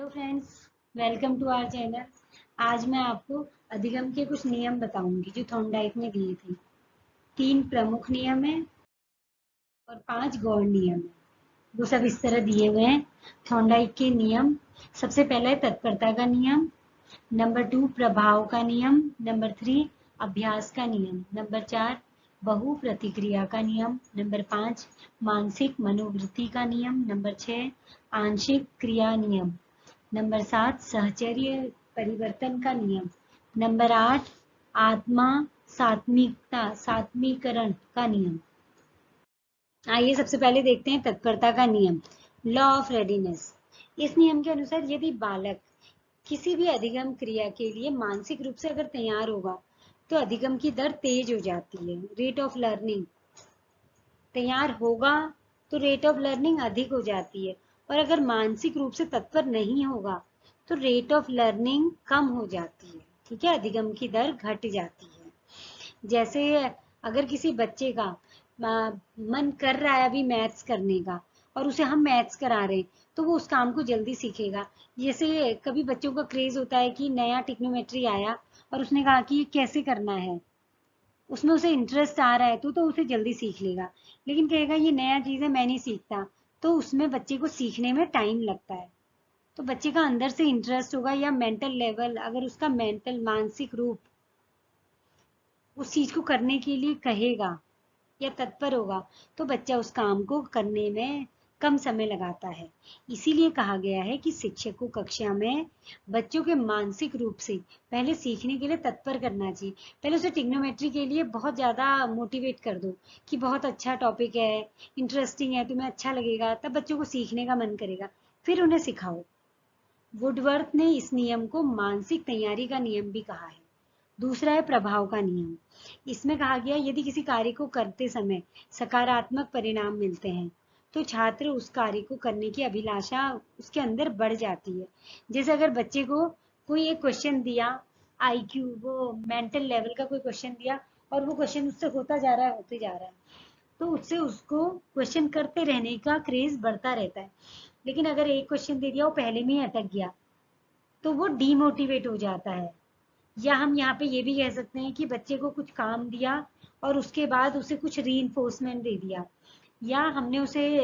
Hello friends, welcome to our channel. आज मैं आपको अधिगम के कुछ नियम बताऊंगी जो थॉर्नडाइक ने दिए थे। 3 प्रमुख नियम हैं और 5 गौण नियम हैं। वो सब इस तरह दिए हुए हैं। थॉर्नडाइक के नियम, सबसे पहला है तत्परता का नियम, नंबर 2 प्रभाव का नियम, नंबर 3 अभ्यास का नियम, नंबर 4 बहु प्रतिक्रिया का नियम, नंबर 5 मानसिक मनोवृत्ति का नियम, नंबर 6 आंशिक क्रिया नियम, नंबर 7 सहचर्य परिवर्तन का नियम, नंबर 8 आत्मा सात्मीकरण का नियम। आइए सबसे पहले देखते हैं तत्परता का नियम, लॉ ऑफ रेडीनेस। इस नियम के अनुसार यदि बालक किसी भी अधिगम क्रिया के लिए मानसिक रूप से अगर तैयार होगा तो अधिगम की दर तेज हो जाती है। रेट ऑफ लर्निंग तैयार होगा तो रेट ऑफ लर्निंग अधिक हो जाती है, और अगर मानसिक रूप से तत्पर नहीं होगा तो रेट ऑफ लर्निंग कम हो जाती है। ठीक है, अधिगम की दर घट जाती है। जैसे अगर किसी बच्चे का मन कर रहा है अभी मैथ्स करने का और उसे हम मैथ्स करा रहे हैं तो वो उस काम को जल्दी सीखेगा। जैसे कभी बच्चों का क्रेज होता है कि नया टिक्नोमेट्री आया और उसने कहा कि ये कैसे करना है, उसमें उसे इंटरेस्ट आ रहा है तो उसे जल्दी सीख लेगा। लेकिन कहेगा ये नया चीज है मैं नहीं सीखता, तो उसमें बच्चे को सीखने में टाइम लगता है। तो बच्चे का अंदर से इंटरेस्ट होगा या मेंटल लेवल, अगर उसका मेंटल मानसिक रूप उस चीज को करने के लिए कहेगा या तत्पर होगा तो बच्चा उस काम को करने में कम समय लगाता है। इसीलिए कहा गया है कि शिक्षक को कक्षा में बच्चों के मानसिक रूप से पहले सीखने के लिए तत्पर करना चाहिए। पहले उसे ट्रिग्नोमेट्री के लिए बहुत ज्यादा मोटिवेट कर दो कि बहुत अच्छा टॉपिक है, इंटरेस्टिंग है, तुम्हें अच्छा लगेगा, तब बच्चों को सीखने का मन करेगा। फिर उन्हें सिखाओ। वुडवर्थ ने इस नियम को मानसिक तैयारी का नियम भी कहा है। दूसरा है प्रभाव का नियम। इसमें कहा गया यदि किसी कार्य को करते समय सकारात्मक परिणाम मिलते हैं तो छात्र उस कार्य को करने की अभिलाषा उसके अंदर बढ़ जाती है। जैसे अगर बच्चे को कोई एक क्वेश्चन दिया, आईक्यू वो मेंटल लेवल का कोई क्वेश्चन दिया और वो क्वेश्चन उससे होते जा रहा है तो उससे उसको क्वेश्चन करते रहने का क्रेज बढ़ता रहता है। लेकिन अगर एक क्वेश्चन दे दिया वो पहले में ही अटक गया तो वो डीमोटिवेट हो जाता है। या हम यहाँ पे ये भी कह सकते हैं कि बच्चे को कुछ काम दिया और उसके बाद उसे कुछ रीइंफोर्समेंट दे दिया, या हमने उसे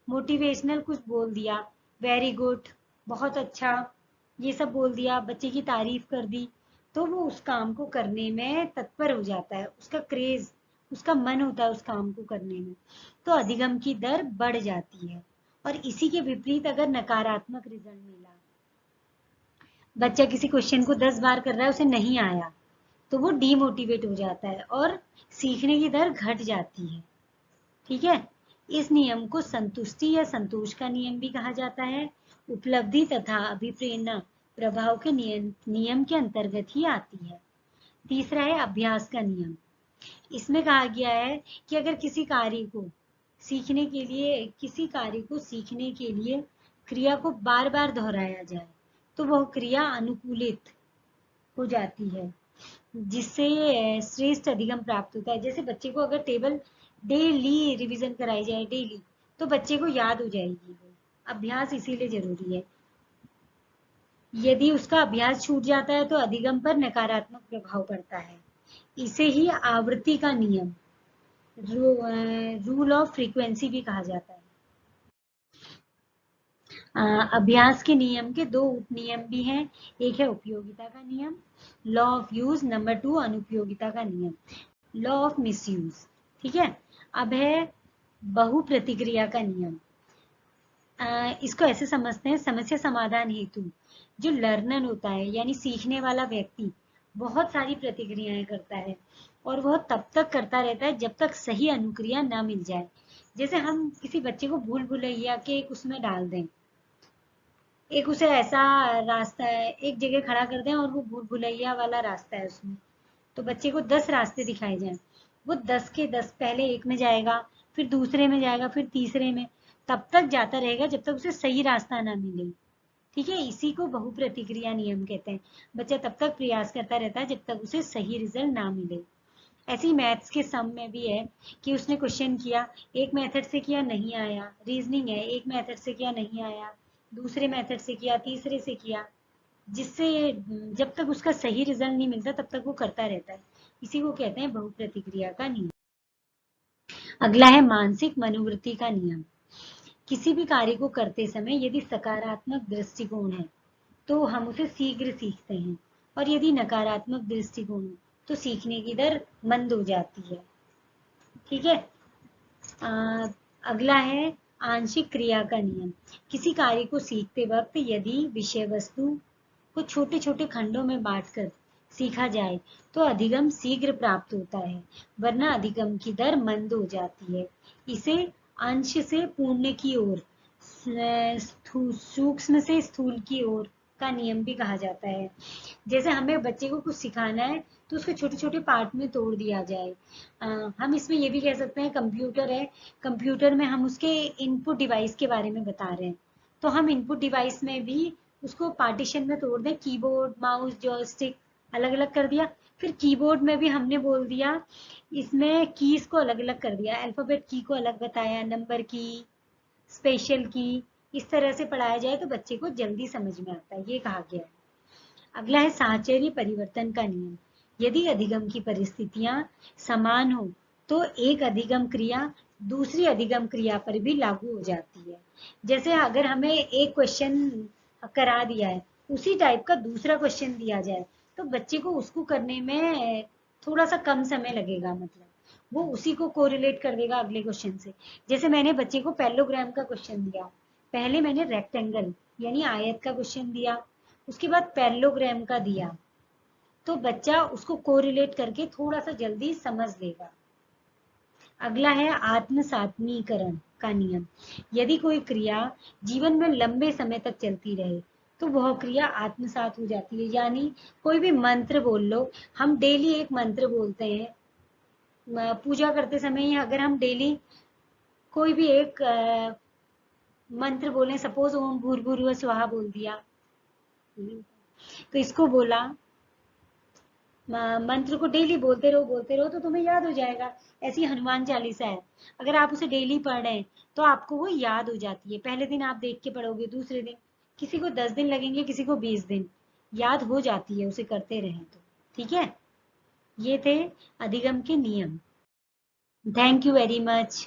मोटिवेशनल कुछ बोल दिया, वेरी गुड, बहुत अच्छा, ये सब बोल दिया, बच्चे की तारीफ कर दी, तो वो उस काम को करने में तत्पर हो जाता है, उसका क्रेज, उसका मन होता है उस काम को करने में, तो अधिगम की दर बढ़ जाती है। और इसी के विपरीत अगर नकारात्मक रिजल्ट मिला, बच्चा किसी क्वेश्चन को 10 बार कर रहा है उसे नहीं आया, तो वो डीमोटिवेट हो जाता है और सीखने की दर घट जाती है। ठीक है, इस नियम को संतुष्टि या संतोष का नियम भी कहा जाता है। उपलब्धि तथा अभिप्रेरणा प्रभाव के नियम के अंतर्गत ही आती है। तीसरा है अभ्यास का नियम। इसमें कहा गया है कि अगर किसी कार्य को सीखने के लिए क्रिया को बार बार दोहराया जाए तो वह क्रिया अनुकूलित हो जाती है, जिससे श्रेष्ठ अधिगम प्राप्त होता है। जैसे बच्चे को अगर टेबल डेली रिवीजन कराई जाए डेली, तो बच्चे को याद हो जाएगी वो। अभ्यास इसीलिए जरूरी है। यदि उसका अभ्यास छूट जाता है तो अधिगम पर नकारात्मक प्रभाव पड़ता है। इसे ही आवृत्ति का नियम, रूल ऑफ फ्रीक्वेंसी भी कहा जाता है। अभ्यास के नियम के 2 उपनियम भी हैं। एक है उपयोगिता का नियम, लॉ ऑफ यूज, नंबर 2 अनुपयोगिता का नियम, लॉ ऑफ मिसयूज। ठीक है, अब है बहु प्रतिक्रिया का नियम। इसको ऐसे समझते हैं, समस्या समाधान हेतु जो लर्नर होता है यानी सीखने वाला व्यक्ति बहुत सारी प्रतिक्रियाएं करता है और वह तब तक करता रहता है जब तक सही अनुक्रिया ना मिल जाए। जैसे हम किसी बच्चे को भूल भुलैया के एक उसमें डाल दें, एक उसे ऐसा रास्ता है, एक जगह खड़ा कर दें और वो भूल भुलैया वाला रास्ता है उसमें, तो बच्चे को 10 रास्ते दिखाए जाएं, वो 10 के 10 पहले एक में जाएगा, फिर दूसरे में जाएगा, फिर तीसरे में, तब तक जाता रहेगा जब तक उसे सही रास्ता ना मिले। ठीक है, इसी को बहु प्रतिक्रिया नियम कहते हैं। बच्चा तब तक प्रयास करता रहता है जब तक उसे सही रिजल्ट ना मिले। ऐसे ही मैथ्स के सम में भी है कि उसने क्वेश्चन किया, एक मेथड से किया नहीं आया, रीजनिंग है एक मेथड से किया नहीं आया, दूसरे मेथड से किया, तीसरे से किया, जिससे जब तक उसका सही रिजल्ट नहीं मिलता तब तक वो करता रहता है। इसी को कहते हैं बहुप्रतिक्रिया का नियम। अगला है मानसिक मनोवृत्ति का नियम। किसी भी कार्य को करते समय यदि सकारात्मक दृष्टिकोण है तो हम उसे शीघ्र सीखते हैं, और यदि नकारात्मक दृष्टिकोण हो तो सीखने की दर मंद हो जाती है। ठीक है। अगला है आंशिक क्रिया का नियम। किसी कार्य को सीखते वक्त यदि विषय वस्तु को छोटे छोटे खंडों में बांटकर सीखा जाए तो अधिगम शीघ्र प्राप्त होता है, वरना अधिगम की दर मंद हो जाती है। इसे अंश से पूर्ण की ओर, सूक्ष्म से स्थूल की ओर का नियम भी कहा जाता है। जैसे हमें बच्चे को कुछ सिखाना है तो उसको छोटे छोटे पार्ट में तोड़ दिया जाए। हम इसमें ये भी कह सकते हैं कंप्यूटर है, कंप्यूटर में हम उसके इनपुट डिवाइस के बारे में बता रहे हैं, तो हम इनपुट डिवाइस में भी उसको पार्टीशन में तोड़ दें, कीबोर्ड, माउस, जॉयस्टिक अलग अलग कर दिया। फिर कीबोर्ड में भी हमने बोल दिया, इसमें कीज को अलग अलग कर दिया, अल्फाबेट की को अलग बताया, नंबर की, स्पेशल की, इस तरह से पढ़ाया जाए तो बच्चे को जल्दी समझ में आता है, ये कहा गया है। अगला है साहचर्य परिवर्तन का नियम। यदि अधिगम की परिस्थितियां समान हो तो एक अधिगम क्रिया दूसरी अधिगम क्रिया पर भी लागू हो जाती है। जैसे अगर हमें एक क्वेश्चन करा दिया है, उसी टाइप का दूसरा क्वेश्चन दिया जाए तो बच्चे को उसको करने में थोड़ा सा कम समय लगेगा, मतलब वो उसी को कोरिलेट कर देगा अगले क्वेश्चन से। जैसे मैंने बच्चे को पैरेललोग्राम का क्वेश्चन दिया, पहले मैंने रेक्टेंगल यानी आयत का क्वेश्चन दिया, उसके बाद पैरेललोग्राम का दिया, तो बच्चा उसको कोरिलेट करके थोड़ा सा जल्दी समझ लेगा। अगला है आत्मसात्मीकरण का नियम। यदि कोई क्रिया जीवन में लंबे समय तक चलती रहे तो वह क्रिया आत्मसात हो जाती है। यानी कोई भी मंत्र बोल लो, हम डेली एक मंत्र बोलते हैं, पूजा करते समय ही अगर हम डेली कोई भी एक मंत्र बोले, सपोज ओम भूर्भुवः स्वाहा बोल दिया, तो इसको बोला, मंत्र को डेली बोलते रहो तो तुम्हें याद हो जाएगा। ऐसी हनुमान चालीसा है, अगर आप उसे डेली पढ़ रहे हैं तो आपको वो याद हो जाती है। पहले दिन आप देख के पढ़ोगे, दूसरे दिन, किसी को 10 दिन लगेंगे, किसी को 20 दिन, याद हो जाती है उसे करते रहें तो। ठीक है, ये थे अधिगम के नियम। Thank you very much.